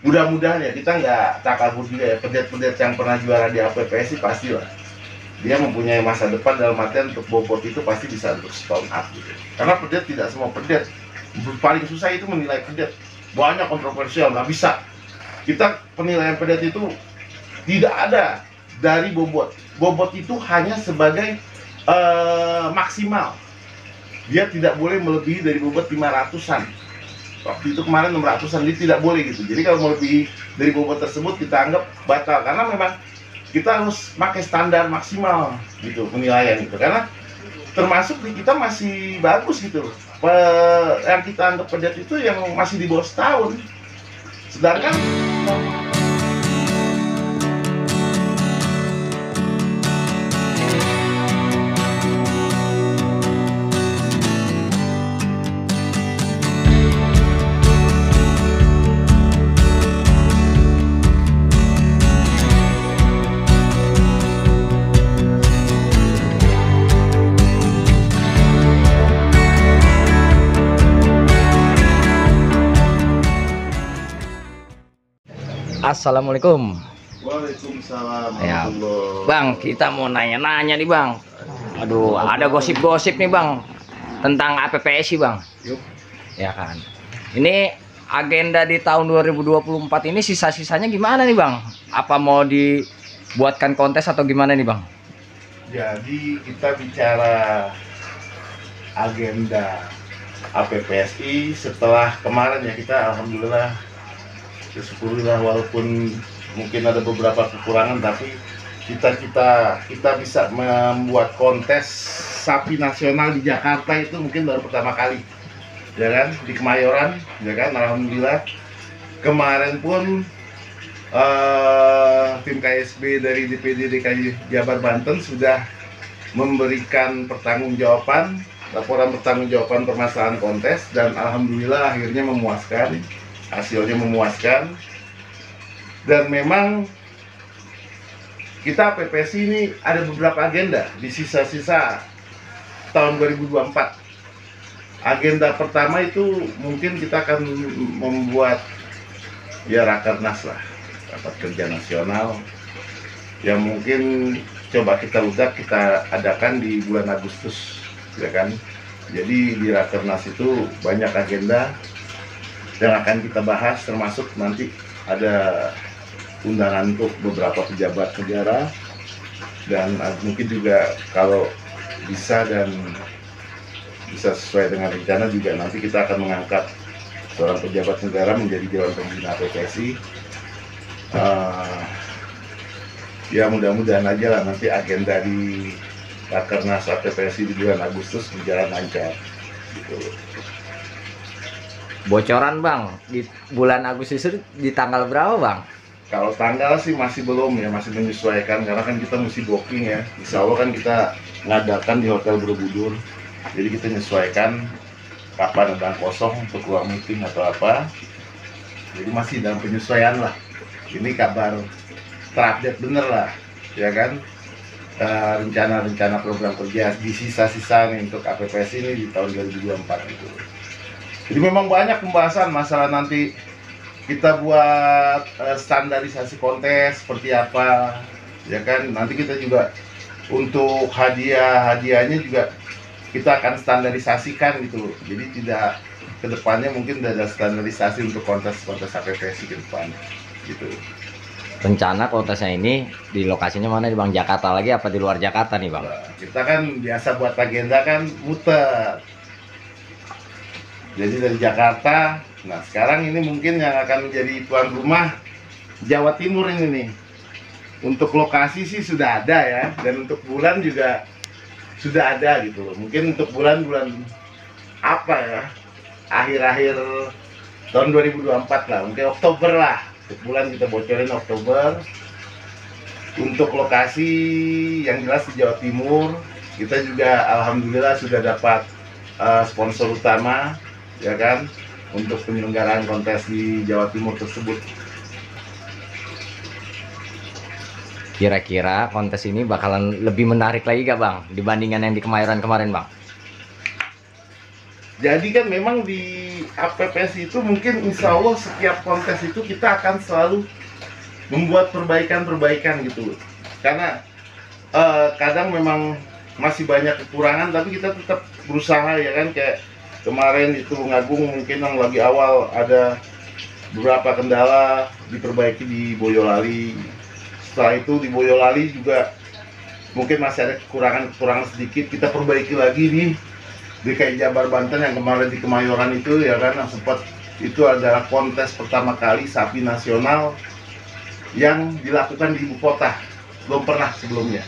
mudah-mudahan ya, kita nggak takabur juga ya, pedet-pedet yang pernah juara di APPSI pastilah dia mempunyai masa depan, dalam artian untuk bobot itu pasti bisa untuk setahun up gitu. Karena pedet tidak semua pedet, paling susah itu menilai pedet, banyak kontroversial, nggak bisa. Kita penilaian pedet itu tidak ada dari bobot. Bobot itu hanya sebagai maksimal, dia tidak boleh melebihi dari bobot 500-an. Waktu itu kemarin 600-an, dia tidak boleh gitu. Jadi kalau melebihi dari bobot tersebut kita anggap batal, karena memang kita harus pakai standar maksimal gitu penilaian itu, karena termasuk di kita masih bagus gitu. Yang kita anggap pedet itu yang masih di bawah setahun, sedangkan Assalamualaikum. Waalaikumsalam. Ya, Bang, kita mau nanya-nanya nih Bang. Aduh, ada gosip-gosip nih Bang tentang APPSI Bang. Yuk. Ya kan. Ini agenda di tahun 2024 ini sisa-sisanya gimana nih Bang? Apa mau dibuatkan kontes atau gimana nih Bang? Jadi kita bicara agenda APPSI setelah kemarin ya, kita alhamdulillah syukurlah, walaupun mungkin ada beberapa kekurangan, tapi kita bisa membuat kontes sapi nasional di Jakarta itu mungkin baru pertama kali, ya kan, di Kemayoran, ya kan. Alhamdulillah kemarin pun tim KSB dari DPD DKI Jabar Banten sudah memberikan laporan pertanggungjawaban permasalahan kontes, dan alhamdulillah akhirnya memuaskan. Hasilnya memuaskan, dan memang kita APPSI ini ada beberapa agenda di sisa-sisa tahun 2024. Agenda pertama itu mungkin kita akan membuat ya rakernas lah, rapat kerja nasional, yang mungkin coba kita adakan di bulan Agustus, ya kan. Jadi di rakernas itu banyak agenda yang akan kita bahas, termasuk nanti ada undangan untuk beberapa pejabat negara, dan mungkin juga kalau bisa dan bisa sesuai dengan rencana juga nanti kita akan mengangkat seorang pejabat negara menjadi Dewan Pembina APPSI. Ya mudah-mudahan aja lah nanti agenda di Rakernas APPSI di bulan Agustus berjalan lancar gitu. Bocoran Bang, di bulan Agustus itu di tanggal berapa Bang? Kalau tanggal sih masih belum ya, masih menyesuaikan, karena kan kita mesti booking ya. Insya Allah kan kita ngadakan di Hotel Borobudur, jadi kita menyesuaikan kapan ada kosong untuk ruang meeting atau apa. Jadi masih dalam penyesuaian lah. Ini kabar terupdate bener lah, ya kan. Rencana-rencana program kerja di sisa-sisa nih untuk APPSI ini di tahun 2024 itu. Jadi memang banyak pembahasan masalah nanti kita buat standarisasi kontes seperti apa, ya kan. Nanti kita juga untuk hadiahnya juga kita akan standarisasikan gitu. Jadi tidak, kedepannya mungkin ada standarisasi untuk kontes APPSI ke depan gitu. Rencana kontesnya ini di lokasinya mana nih Bang? Jakarta lagi apa di luar Jakarta nih Bang? Nah, kita kan biasa buat agenda kan muter. Jadi dari Jakarta, nah sekarang ini mungkin yang akan menjadi tuan rumah Jawa Timur ini nih. Untuk lokasi sih sudah ada ya, dan untuk bulan juga sudah ada gitu loh. Mungkin untuk bulan apa ya, akhir-akhir tahun 2024 lah, mungkin Oktober lah. Untuk bulan kita bocorin Oktober. Untuk lokasi yang jelas di Jawa Timur, kita juga alhamdulillah sudah dapat sponsor utama, ya kan, untuk penyelenggaraan kontes di Jawa Timur tersebut. Kira-kira kontes ini bakalan lebih menarik lagi gak Bang dibandingkan yang di Kemayoran kemarin Bang? Jadi kan memang di APPS itu mungkin insya Allah setiap kontes itu kita akan selalu membuat perbaikan-perbaikan gitu loh. Karena kadang memang masih banyak kekurangan, tapi kita tetap berusaha ya kan. Kayak kemarin itu Agung mungkin yang lagi awal ada beberapa kendala diperbaiki di Boyolali. Setelah itu di Boyolali juga mungkin masih ada kekurangan sedikit, kita perbaiki lagi di DKI Jabar Banten yang kemarin di Kemayoran itu ya kan, yang sempat itu adalah kontes pertama kali sapi nasional yang dilakukan di ibu kota, belum pernah sebelumnya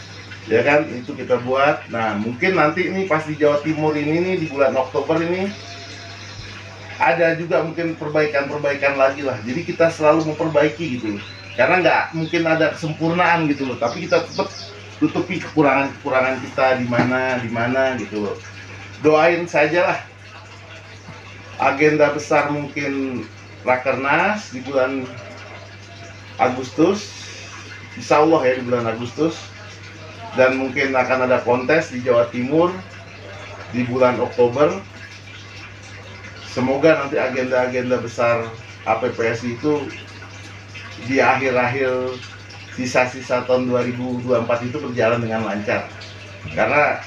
ya kan, itu kita buat. Nah mungkin nanti ini pas di Jawa Timur ini nih di bulan Oktober ini ada juga mungkin perbaikan-perbaikan lagi lah. Jadi kita selalu memperbaiki gitu loh. Karena nggak mungkin ada kesempurnaan gitu loh. Tapi kita tetap tutupi kekurangan-kekurangan kita di mana gitu loh. Doain saja lah. Agenda besar mungkin Rakernas di bulan Agustus. Insya Allah ya di bulan Agustus. Dan mungkin akan ada kontes di Jawa Timur di bulan Oktober. Semoga nanti agenda-agenda besar APPS itu di akhir-akhir sisa-sisa tahun 2024 itu berjalan dengan lancar. Karena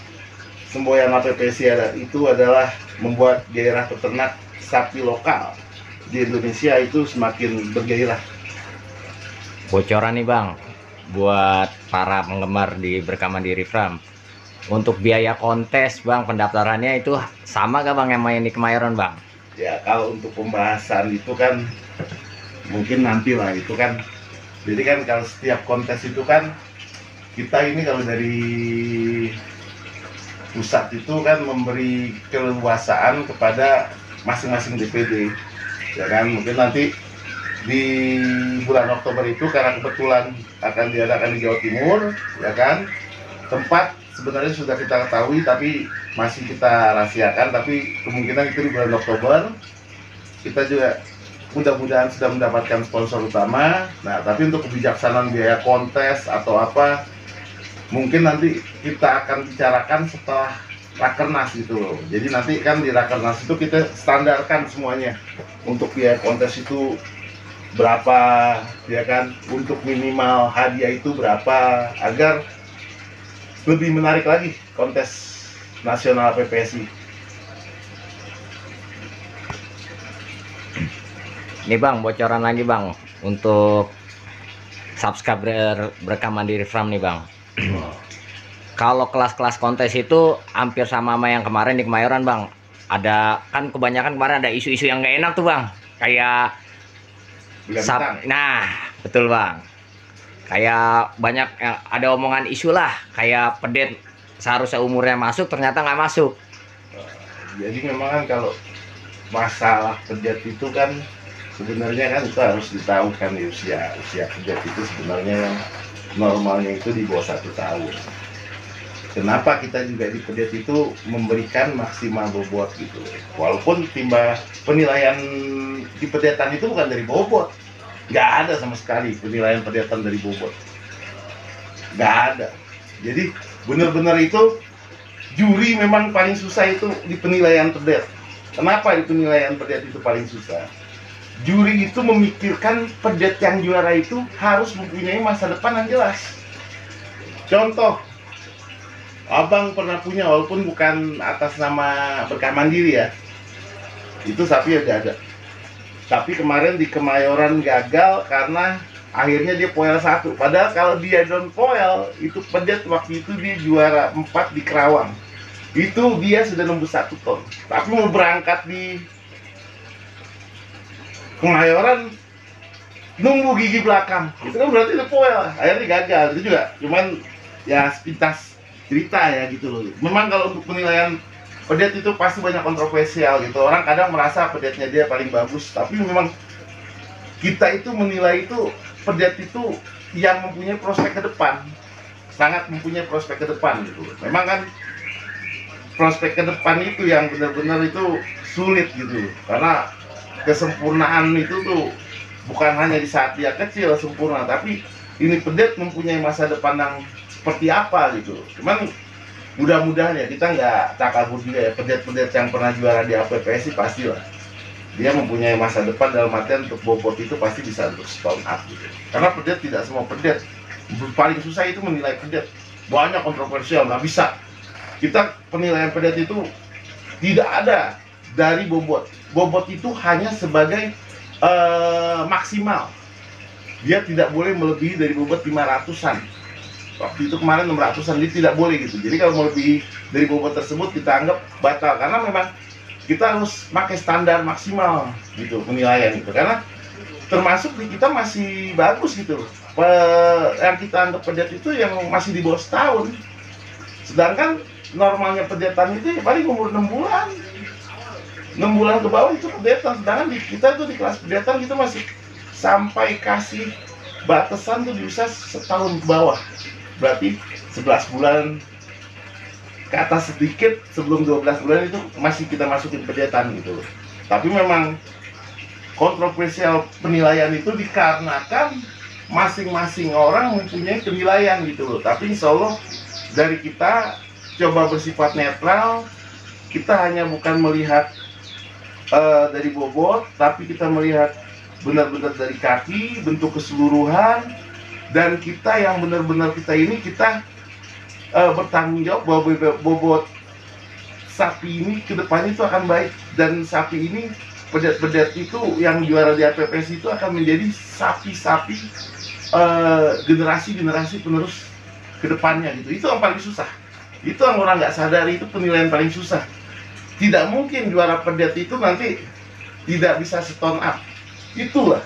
semboyan APPS itu adalah membuat gairah peternak sapi lokal di Indonesia itu semakin bergairah. Bocoran nih Bang, buat para penggemar di Berkamandiri Farm. Untuk biaya kontes Bang, pendaftarannya itu sama gak Bang yang main di Kemayoran Bang? Ya kalau untuk pembahasan itu kan mungkin nanti lah itu kan. Jadi kan kalau setiap kontes itu kan kita ini kalau dari pusat itu kan memberi keleluasaan kepada masing-masing DPD ya kan. Mungkin nanti di bulan Oktober itu karena kebetulan akan diadakan di Jawa Timur ya kan, tempat sebenarnya sudah kita ketahui tapi masih kita rahasiakan, tapi kemungkinan itu di bulan Oktober. Kita juga mudah-mudahan sudah mendapatkan sponsor utama. Nah tapi untuk kebijaksanaan biaya kontes atau apa mungkin nanti kita akan bicarakan setelah Rakernas gitu loh. Jadi nanti kan di Rakernas itu kita standarkan semuanya untuk biaya kontes itu berapa ya kan, untuk minimal hadiah itu berapa, agar lebih menarik lagi kontes nasional PPSI. Ini Bang, bocoran lagi Bang untuk subscriber Berkamandiri Farm nih Bang. Kalau kelas-kelas kontes itu hampir sama yang kemarin di Kemayoran Bang. Ada kan kebanyakan kemarin ada isu-isu yang nggak enak tuh Bang. Kayak nah, betul Bang. Kayak banyak ada omongan isu lah, kayak pedet seharusnya umurnya masuk ternyata nggak masuk. Jadi memang kan kalau masalah pedet itu kan sebenarnya kan itu harus ditahu kan di usia pedet itu sebenarnya yang normalnya itu di bawah 1 tahun. Kenapa kita juga di pedet itu memberikan maksimal bobot gitu. Walaupun penilaian di pedetan itu bukan dari bobot. Nggak ada sama sekali penilaian pedetan dari bobot. Nggak ada. Jadi benar-benar itu juri memang paling susah itu di penilaian pedet. Kenapa di penilaian pedet itu paling susah? Juri itu memikirkan pedet yang juara itu harus mempunyai masa depan yang jelas. Contoh, Abang pernah punya, walaupun bukan atas nama Berkamandiri ya, itu sapi udah ada. Tapi kemarin di Kemayoran gagal karena akhirnya dia poel 1. Padahal kalau dia don poel, itu pedet waktu itu dia juara 4 di Kerawang. Itu dia sudah nembus 1 ton. Tapi mau berangkat di Kemayoran, nunggu gigi belakang. Itu kan berarti itu poel. Akhirnya gagal. Itu juga cuman ya sepintas cerita ya gitu loh. Memang kalau untuk penilaian pedet itu pasti banyak kontroversial gitu. Orang kadang merasa pedetnya dia paling bagus, tapi memang kita itu menilai itu pedet itu yang mempunyai prospek ke depan, sangat mempunyai prospek ke depan gitu. Memang kan prospek ke depan itu yang benar-benar itu sulit gitu, karena kesempurnaan itu tuh bukan hanya di saat dia kecil sempurna, tapi ini pedet mempunyai masa depan yang seperti apa gitu. Cuman mudah-mudahan ya kita nggak takabur juga ya, pedet-pedet yang pernah juara di APPS sih pastilah dia mempunyai masa depan dalam artian untuk bobot itu pasti bisa untuk setahun up gitu. Karena pedet tidak semua pedet, paling susah itu menilai pedet, banyak kontroversial, nggak bisa. Kita penilaian pedet itu tidak ada dari bobot. Bobot itu hanya sebagai maksimal. Dia tidak boleh melebihi dari bobot 500-an. Waktu itu kemarin 600-an, dia tidak boleh gitu. Jadi kalau melebihi dari bobot tersebut kita anggap batal, karena memang kita harus pakai standar maksimal gitu penilaian itu, karena termasuk di kita masih bagus gitu. Yang kita anggap pedet itu yang masih di bawah setahun, sedangkan normalnya pedetan itu ya paling umur 6 bulan 6 bulan ke bawah itu pedetan. Sedangkan kita tuh di kelas pedetan kita masih sampai kasih batasan tuh di usia setahun ke bawah, berarti 11 bulan ke atas sedikit, sebelum 12 bulan itu masih kita masukin pedetan gitu. Tapi memang kontroversial penilaian itu dikarenakan masing-masing orang mempunyai penilaian gitu loh. Tapi insya Allah dari kita coba bersifat netral. Kita hanya bukan melihat dari bobot, tapi kita melihat benar-benar dari kaki, bentuk keseluruhan, dan kita yang benar-benar kita ini kita bertanggung jawab bahwa bobot sapi ini kedepannya itu akan baik, dan sapi ini pedet-pedet itu yang juara di APPS itu akan menjadi sapi-sapi generasi-generasi penerus kedepannya gitu. Itu yang paling susah, itu yang orang nggak sadari, itu penilaian paling susah. Tidak mungkin juara pedet itu nanti tidak bisa seton up, itulah.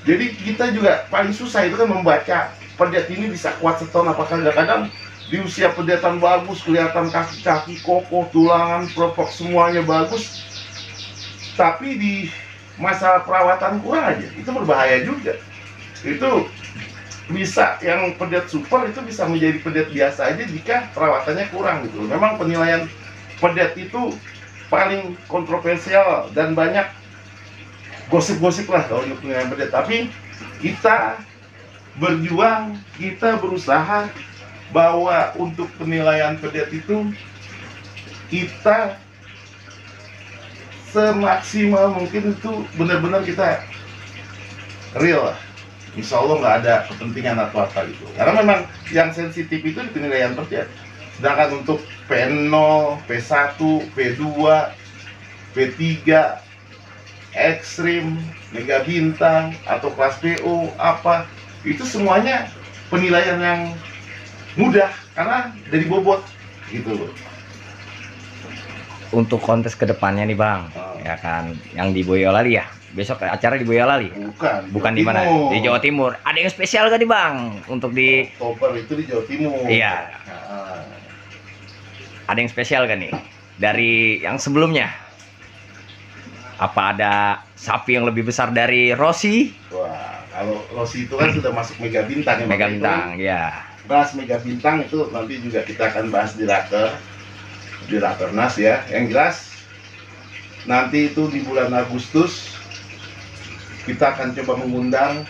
Jadi kita juga paling susah itu kan membaca pedet ini bisa kuat seton apakah enggak. Kadang di usia pedetan bagus, kelihatan kaki-kaki kokoh, tulangan, propok semuanya bagus, tapi di masa perawatan kurang aja, itu berbahaya juga. Itu bisa, yang pedet super itu bisa menjadi pedet biasa aja jika perawatannya kurang gitu. Memang penilaian pedet itu paling kontroversial dan banyak gosip-gosip lah kalau untuk penilaian pedet. Tapi kita berjuang, kita berusaha bahwa untuk penilaian pedet itu kita semaksimal mungkin itu benar-benar kita real lah. Insya Allah nggak ada kepentingan atau apa gitu. Karena memang yang sensitif itu di penilaian pedet. Sedangkan untuk P0, P1, P2, P3, Ekstrim, Mega Bintang, atau kelas PO apa, itu semuanya penilaian yang mudah karena dari bobot gitu loh. Untuk kontes kedepannya nih Bang, ya kan, yang di Boyolali ya, besok acara di Boyolali. Bukan di mana? Di Jawa Timur. Ada yang spesial gak nih Bang untuk di Oktober itu di Jawa Timur? Iya. Ada yang spesial kan nih dari yang sebelumnya? Apa ada sapi yang lebih besar dari Rossi? Wah, kalau Rossi itu kan sudah masuk Mega Bintang ya. Mega Bintang, ya. Bahas Mega Bintang itu nanti juga kita akan bahas di Rakernas ya. Yang jelas nanti itu di bulan Agustus kita akan coba mengundang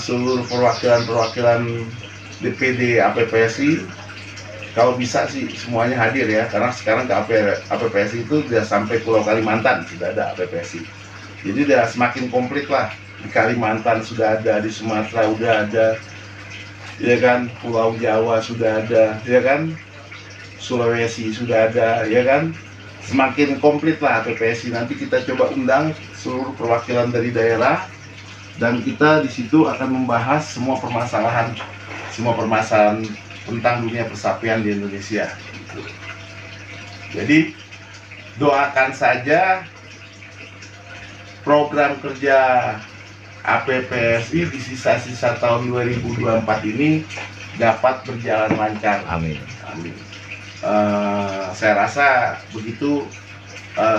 seluruh perwakilan DPD APPSI. Kalau bisa sih semuanya hadir ya, karena sekarang ke APPSI itu sudah sampai Pulau Kalimantan, sudah ada APPSI. Jadi sudah semakin komplit lah. Di Kalimantan sudah ada, di Sumatera sudah ada, ya kan, Pulau Jawa sudah ada, ya kan, Sulawesi sudah ada, ya kan. Semakin komplit lah APPSI. Nanti kita coba undang seluruh perwakilan dari daerah, dan kita di situ akan membahas semua permasalahan tentang dunia persapian di Indonesia. Jadi doakan saja program kerja APPSI di sisa-sisa tahun 2024 ini dapat berjalan lancar. Amin. Amin. Saya rasa begitu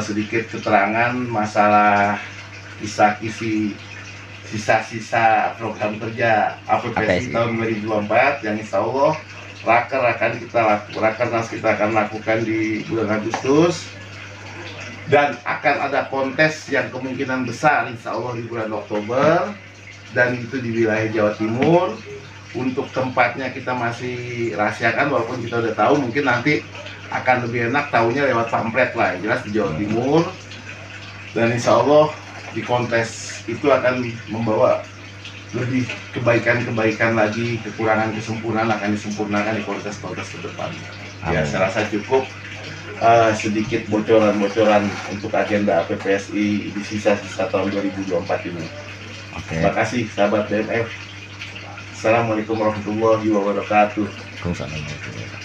sedikit keterangan masalah kisah-kisi sisa-sisa program kerja APPSI tahun 2024 yang insya Allah Rakernas kita akan lakukan di bulan Agustus, dan akan ada kontes yang kemungkinan besar insya Allah di bulan Oktober, dan itu di wilayah Jawa Timur. Untuk tempatnya kita masih rahasiakan, walaupun kita udah tahu, mungkin nanti akan lebih enak tahunya lewat pamflet lah. Yang jelas di Jawa Timur, Dan insya Allah di kontes itu akan membawa lebih kebaikan-kebaikan lagi, kekurangan kesempurnaan akan disempurnakan di kontes-kontes ke depan. Ya, Amin. saya rasa cukup sedikit bocoran-bocoran untuk agenda APPSI di sisa-sisa tahun 2024 ini. Oke. Terima kasih sahabat BMF. Assalamualaikum warahmatullahi wabarakatuh. Waalaikumsalam.